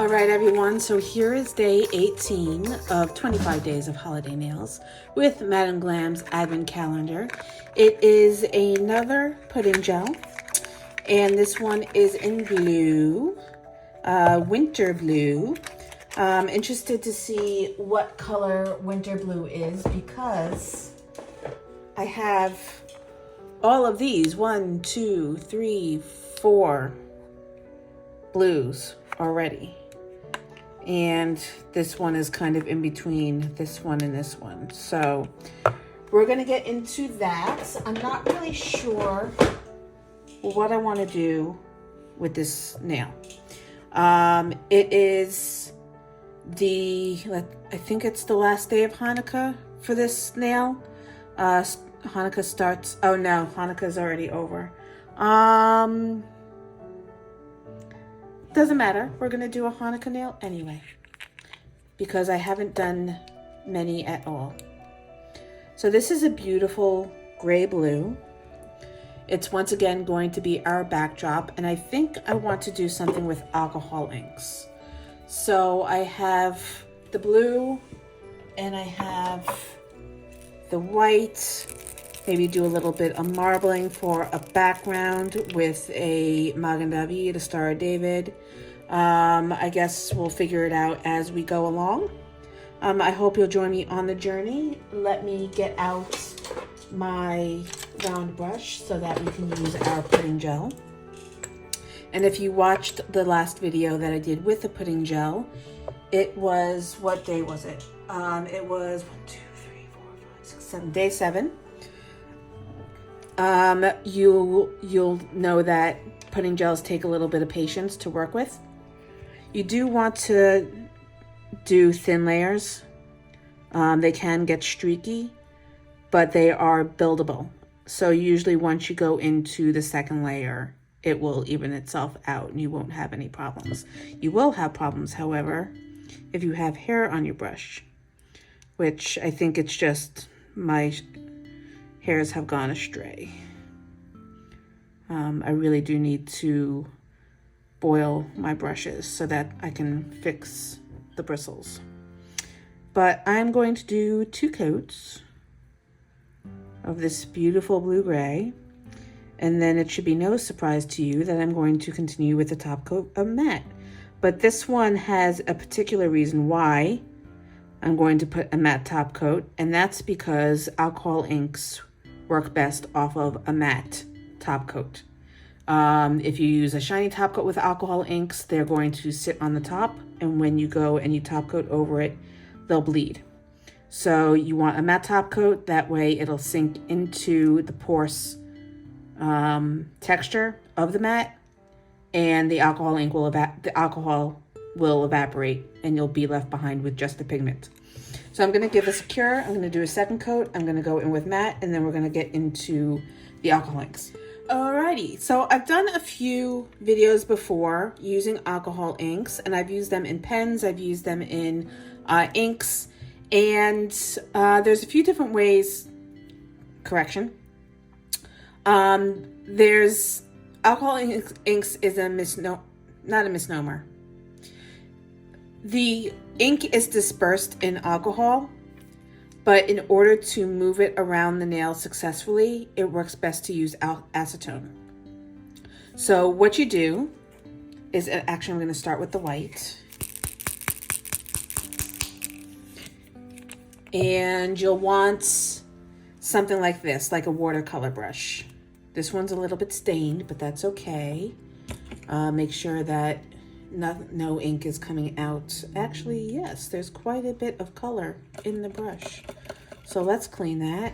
All right, everyone, so here is day 18 of 25 days of holiday nails with Madame Glam's advent calendar. It is another pudding gel, and this one is in blue, winter blue. Interested to see what color winter blue is because I have all of these, 1, 2, 3, 4 blues already. And this one is kind of in between this one and this one. So we're gonna get into that. I'm not really sure what I want to do with this nail. It is I think it's the last day of Hanukkah for this nail. Hanukkah starts, oh no, Hanukkah's already over. Doesn't matter. We're going to do a Hanukkah nail anyway, because I haven't done many at all. So this is a beautiful gray blue. It's once again going to be our backdrop, and I think I want to do something with alcohol inks. So I have the blue and I have the white. Maybe do a little bit of marbling for a background with a Magen David, a Star of David. I guess we'll figure it out as we go along. I hope you'll join me on the journey. Let me get out my round brush so that we can use our pudding gel. And if you watched the last video that I did with the pudding gel, it was, what day was it? It was 1, 2, 3, 4, 5, 6, 7, day 7. You'll know that pudding gels take a little bit of patience to work with. You do want to do thin layers. They can get streaky, but they are buildable. So usually once you go into the second layer, it will even itself out and you won't have any problems. You will have problems, however, if you have hair on your brush, which I think it's just my hairs have gone astray. I really do need to boil my brushes so that I can fix the bristles. But I'm going to do 2 coats of this beautiful blue-gray, and then it should be no surprise to you that I'm going to continue with the top coat of matte. But this one has a particular reason why I'm going to put a matte top coat, and that's because alcohol inks work best off of a matte top coat. If you use a shiny top coat with alcohol inks, they're going to sit on the top, and when you go and you top coat over it, they'll bleed. So you want a matte top coat, that way it'll sink into the porous texture of the matte, and the alcohol ink will evaporate, and you'll be left behind with just the pigment. So I'm going to give this a cure. I'm going to do a second coat. I'm going to go in with matte, and then we're going to get into the alcohol inks. Alrighty, so I've done a few videos before using alcohol inks, and I've used them in pens, I've used them in inks, and there's a few different ways. Correction. There's alcohol inks is not a misnomer. The ink is dispersed in alcohol, but in order to move it around the nail successfully, it works best to use acetone. So what you do is, actually I'm going to start with the white. And you'll want something like this, like a watercolor brush. This one's a little bit stained, but that's okay. Make sure that no ink is coming out. Actually, yes, there's quite a bit of color in the brush. So let's clean that.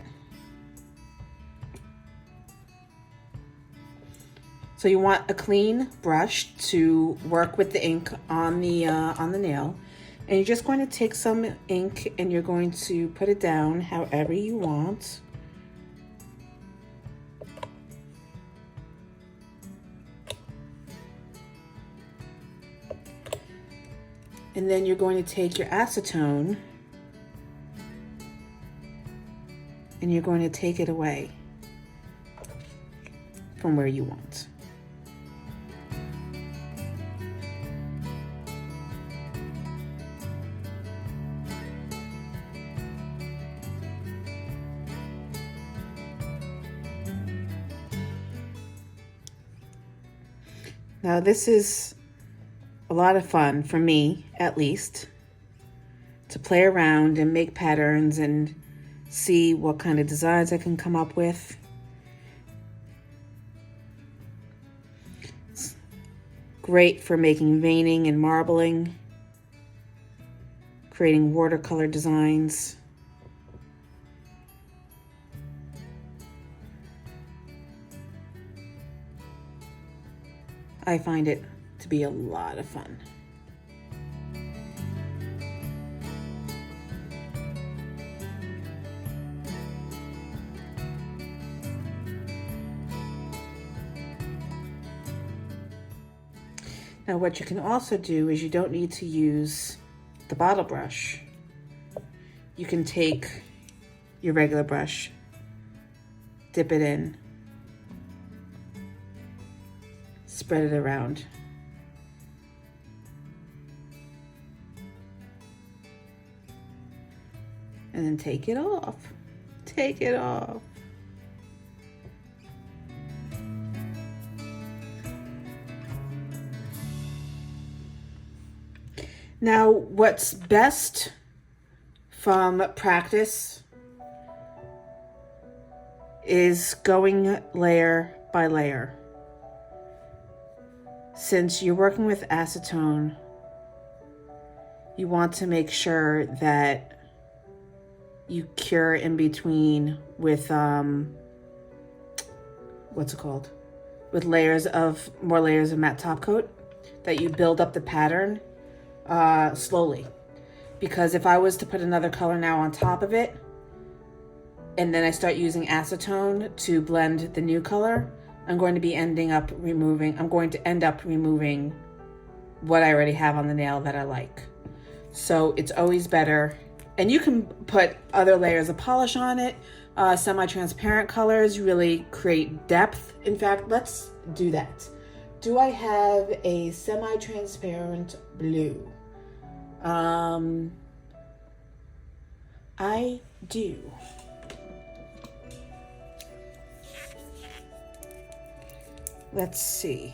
So you want a clean brush to work with the ink on the nail. And you're just going to take some ink and you're going to put it down however you want. And then you're going to take your acetone and you're going to take it away from where you want. Now this is a lot of fun for me, at least, to play around and make patterns and see what kind of designs I can come up with. It's great for making veining and marbling, creating watercolor designs. I find it to be a lot of fun. Now what you can also do is you don't need to use the bottle brush. You can take your regular brush, dip it in, spread it around. And then take it off. Take it off. Now, what's best from practice is going layer by layer. Since you're working with acetone, you want to make sure that you cure in between with what's it called? With more layers of matte top coat, that you build up the pattern slowly. Because if I was to put another color now on top of it, and then I start using acetone to blend the new color, I'm going to end up removing what I already have on the nail that I like. So it's always better. And you can put other layers of polish on it. Semi-transparent colors really create depth. In fact, let's do that. Do I have a semi-transparent blue? I do. Let's see.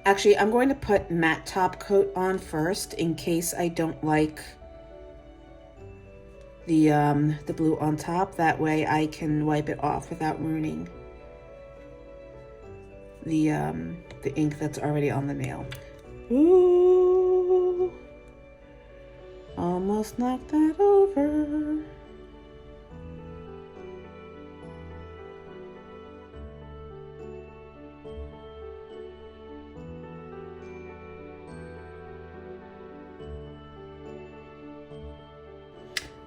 Actually, I'm going to put matte top coat on first in case I don't like the blue on top. That way I can wipe it off without ruining the ink that's already on the nail. Ooh, almost knocked that over.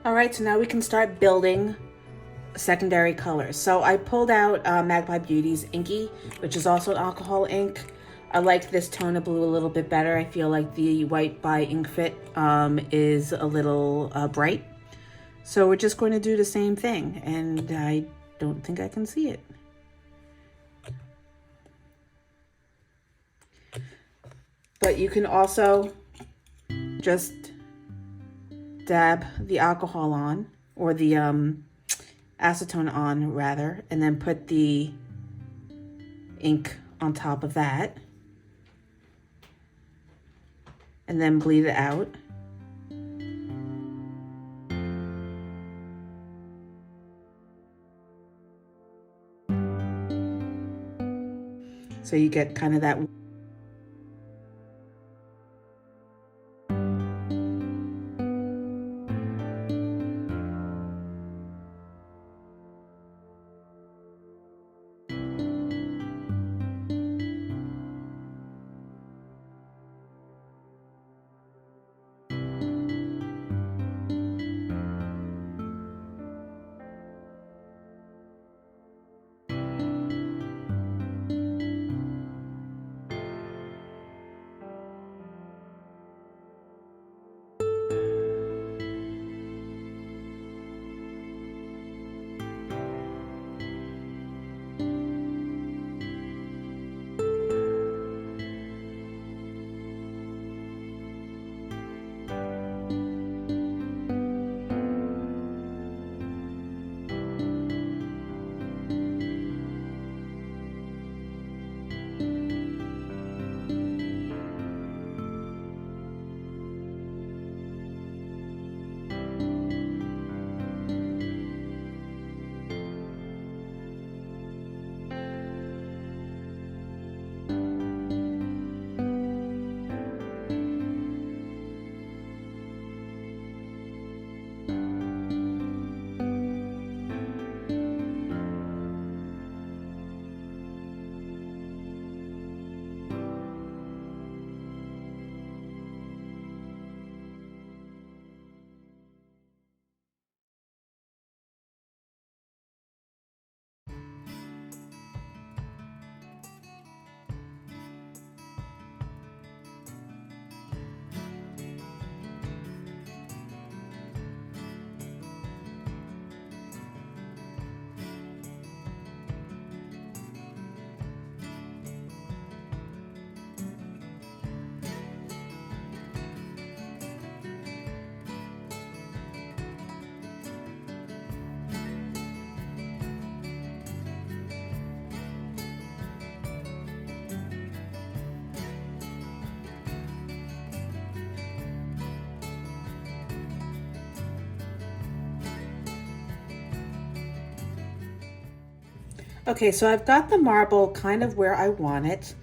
All right, so now we can start building secondary colors. So I pulled out Magpie Beauty's Inky, which is also an alcohol ink. I like this tone of blue a little bit better. I feel like the white by Inkfit is a little bright. So we're just going to do the same thing, and I don't think I can see it. But you can also just dab the alcohol on, or the acetone on rather, and then put the ink on top of that, and then bleed it out. So you get kind of that. Okay, so I've got the marble kind of where I want it.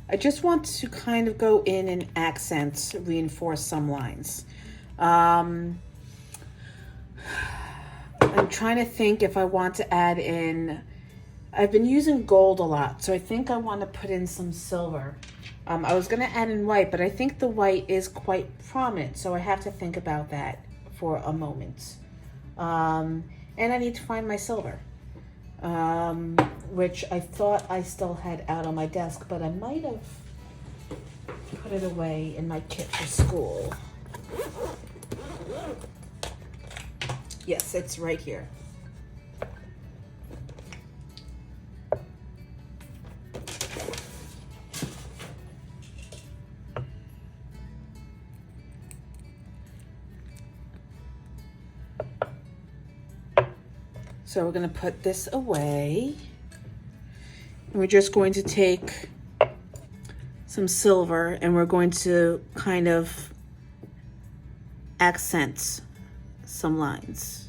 I just want to kind of go in and accent, reinforce some lines. I'm trying to think if I want to add in, I've been using gold a lot, so I think I want to put in some silver. I was going to add in white, but I think the white is quite prominent, so I have to think about that for a moment. And I need to find my silver, which I thought I still had out on my desk, but I might have put it away in my kit for school. Yes, it's right here. So we're going to put this away. We're just going to take some silver and we're going to kind of accent some lines.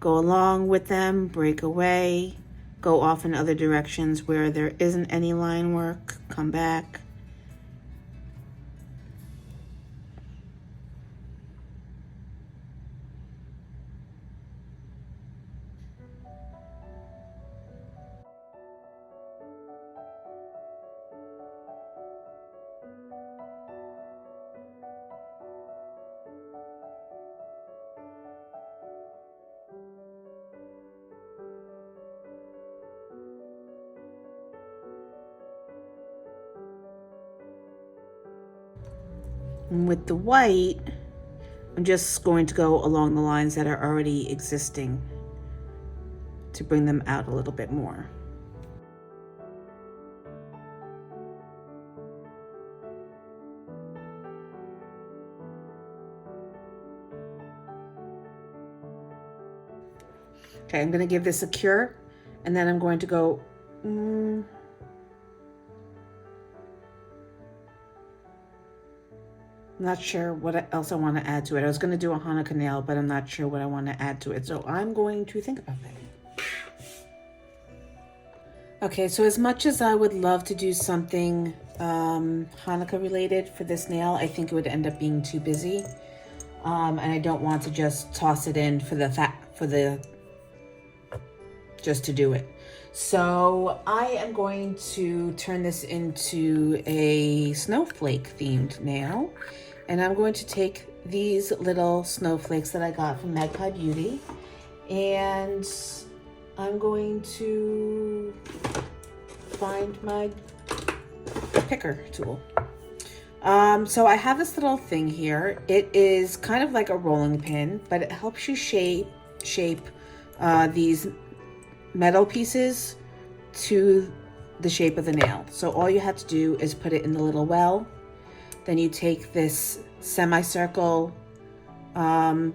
Go along with them, break away, go off in other directions where there isn't any line work, come back. And with the white, I'm just going to go along the lines that are already existing to bring them out a little bit more. Okay, I'm going to give this a cure, and then I'm going to go... I'm not sure what else I want to add to it. I was going to do a Hanukkah nail, but I'm not sure what I want to add to it. So I'm going to think about that. Okay, so as much as I would love to do something Hanukkah related for this nail, I think it would end up being too busy. And I don't want to just toss it in for just to do it. So I am going to turn this into a snowflake themed nail. And I'm going to take these little snowflakes that I got from Magpie Beauty, and I'm going to find my picker tool. So I have this little thing here. It is kind of like a rolling pin, but it helps you shape these metal pieces to the shape of the nail. So all you have to do is put it in the little well. Then you take this semicircle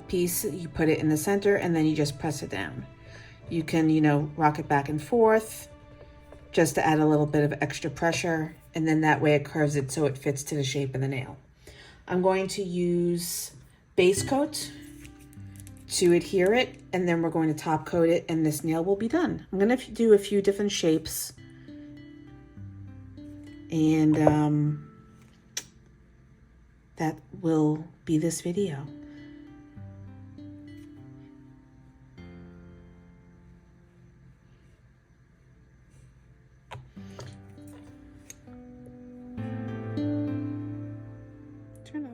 piece, you put it in the center, and then you just press it down. You can, rock it back and forth just to add a little bit of extra pressure, and then that way it curves it so it fits to the shape of the nail. I'm going to use base coat to adhere it, and then we're going to top coat it, and this nail will be done. I'm going to do a few different shapes, and that will be this video. Turn out.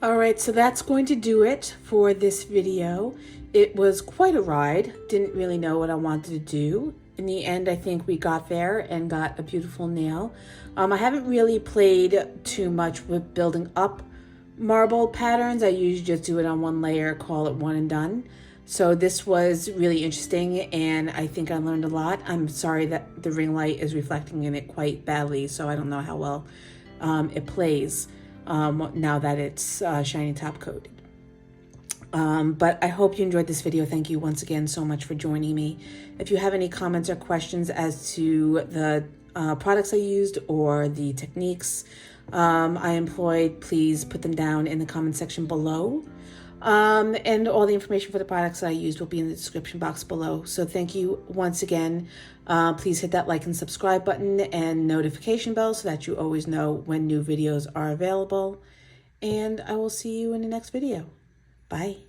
All right, so that's going to do it for this video. It was quite a ride. Didn't really know what I wanted to do. In the end, I think we got there and got a beautiful nail. I haven't really played too much with building up marble patterns, I usually just do it on one layer, call it one and done. So this was really interesting, and I think I learned a lot. I'm sorry that the ring light is reflecting in it quite badly, so I don't know how well it plays now that it's shiny top coated. But I hope you enjoyed this video. Thank you once again so much for joining me. If you have any comments or questions as to the products I used or the techniques I employed, please put them down in the comment section below. And all the information for the products I used will be in the description box below. So thank you once again. Please hit that like and subscribe button and notification bell so that you always know when new videos are available. And I will see you in the next video. Bye.